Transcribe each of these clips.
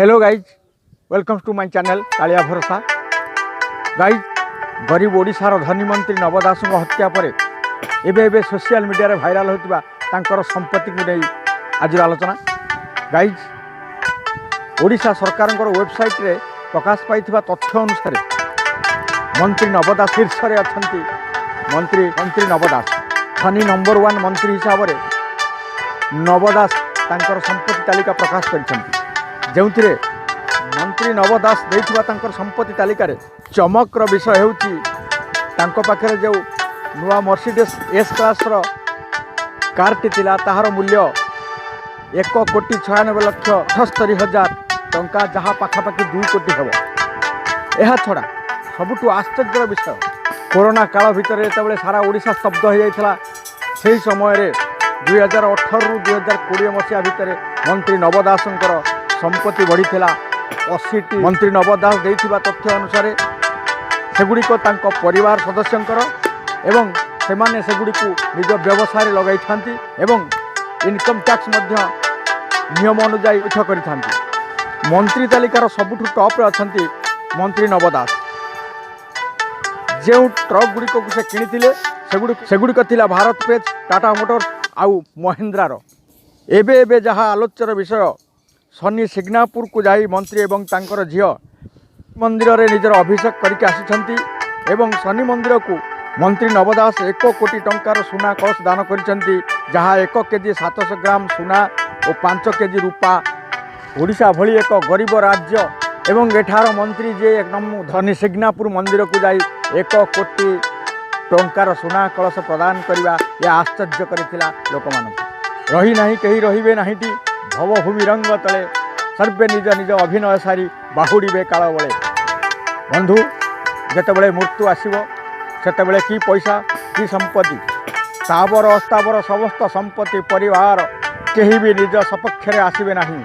Hello guys, welcome to my channel Kalia Bharosa. Guys, गरीब ओडिशार धनी मंत्री नव दास हत्या पर एबे सोशल मीडिया रे भाइराल होतिबा तांकर संपत्ति को नहीं आज आलोचना। गाइज, ओडिशा सरकार वेबसाइट रे प्रकाश पाई तथ्य अनुसार मंत्री नव दास शीर्ष रे अछंती। मंत्री नव दास धनी नंबर 1 मंत्री हिसाब से नव दास तांकर संपत्ति तालिका प्रकाश करिसेंती। जो मंत्री नव दास देथिबा तांकर संपत्ति तालिका रे चमकर विषय हेउची तांको पाखरे जो नुआ मर्सिडीज एस क्लास रो कारटी थिला ताहार मूल्य 1,96,78,000 टंका, जहाँ पाखापाखि 2 कोटी हेब। यह छड़ा सबुठु आश्चर्य विषय, कोरोना काल भितर जो सारा ओडिशा स्तब्ध हो जाता से समय 2018 रु 2020 मसीहा भितर मंत्री नव दासंकर संपत्ति बढ़ी 80टी। मंत्री नव दास देथिबा तथ्य अनुसार सेगुड़ी परिवार सदस्यंकर एवं सेमाने सेगुड़ी निज व्यवसाय लगाई थांती एवं इनकम टैक्स नियम अनुजाई उठ करि। मंत्री तालिकार सबुठु टॉप रे अछंती मंत्री नव दास। जो ट्रक गुड़िक से किଣିथिले सेगुड़िक थिला भारत पेज, टाटा मोटर्स आउ महिंद्रार। एबे जहाँ आलोच्यर विषय, शनि सिग्नापुर को जाई मंत्री एवं तांकर झियो मंदिर रे निजर अभिषेक करके आसिछंती एवं शनि मंदिर को मंत्री नव दास 1 कोटी टंकार सुना कलश दान करिछंती, जहाँ 1 केजी 700 ग्राम सुना और 5 केजी रूपा। ओडिशा भली एक गरीब राज्य एवं एठार मंत्री जे एकदम धनी सिग्नापुर मंदिर को जाई 1 कोटी टंकार सुना कलश प्रदान करवा यह आश्चर्य करथिला लोकमानक। रही नाही कहीं रहिबे नाहीटी भवभूमि रंग तले सर्वे निज निज अभिनय सारी बाहुड़े काल बले। बंधु, जेतेबेले मृत्यु आसीबो सेतेबेले की पैसा की संपत्ति स्थावर अस्थावर समस्त संपत्ति परिवार केही भी निज सपक्ष रे आसीबे नाही,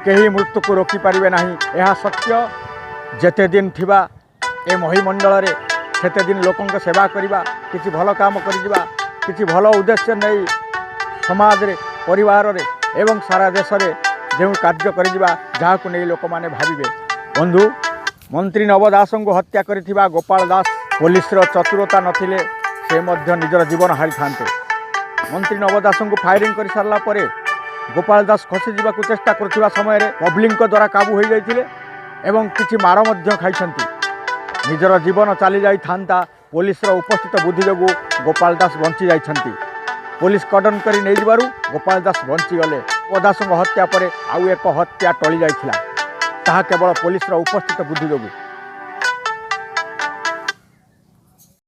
केही मृत्यु को रोकी पारिबे नाही। यह सत्य। जेते दिन थिबा ए महिमंडल रे सेते दिन लोकंक सेवा करिबा, किछि भल काम करिबा, किछि भल उद्देश्य नहीं समाज रे परिवार रे एवं सारा देश रे जो कार्य करिबा जहाँ को नहीं लोक माने भाविबे। बंधु, मंत्री नव दास को हत्या करिथिबा गोपाल दास पुलिस रो चतुरता नथिले से मध्य निजर जीवन हारि थांते। मंत्री नव दास को फायरिंग कर सारला परे गोपाल दास खसी जीवा को चेष्टा करथिबा समय रे पब्लिक द्वारा काबू हो जाइथिले एवं किछि माड़ मध्य खाइछंती। निजर जीवन चली जाई थांता, पुलिस रो उपस्थित बुद्धि जोगु Gopal Das bunchy जाइछंती। Police cordon करी नहीं जिबारु गोपाल दास बंची गले। नव दास हत्या पर आउ एक हत्या टली जाइथिला, ताहा केवल पुलिस रो उपस्थित बुद्धि जोगु।